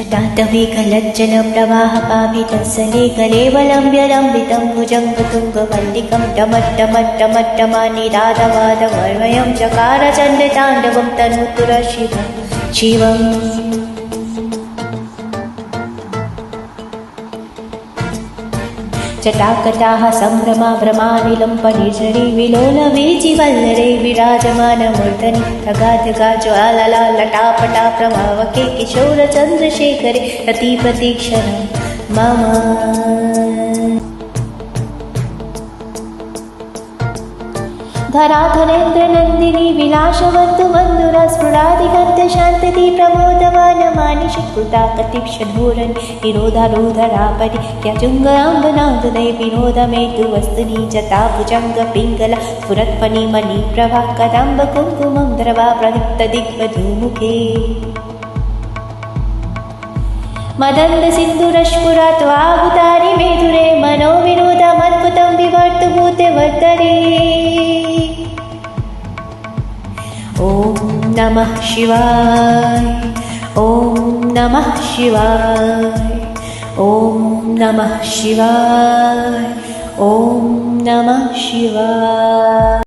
जटाटमेकलज्जलप्रवाहपावितस्सले कलेवलम्ब्यलम्बितं भुजङ्गतुङ्गमल्लिकं टमट्टमट्टमट्टमानिदादवादवर्मयं चकारचण्डताण्डवं तनोतु शिवं शिवम् जटाकटाः सम्भ्रमा भ्रमानिलं पनिर्झरी विलोलवीचिवल्लरे विराजमानमूर्धनि धगाधगाज्वाललालटापटा प्रभावके किशोरचन्द्रशेखरे रतिप्रतीक्षणं मम धराधरेन्द्रनन्दिनी विलासवन्तु मन्दुरा स्फुरादिगन्धशान्तति प्रमोदवानमानिषत्कृताकतिक्षधूरन् निरोधारूधरापरि त्यजुङ्गाम्बनादुदय विनोदमेतु वस्तुनि जता भुजङ्गपिङ्गला स्फुरत्फणिमणिप्रभा कदम्बकुङ्कुमं द्रवा प्रदीप्तदिग्वधूमुखे मदन्दसिन्धुरस्फुरत्वाहुतानि मेधुरे मनोविनोदमद्भुतं विवर्तभूते वर्तने ॐ नमः शिवाय ॐ नमः शिवाय ॐ नमः शिवाय ॐ नमः शिवाय।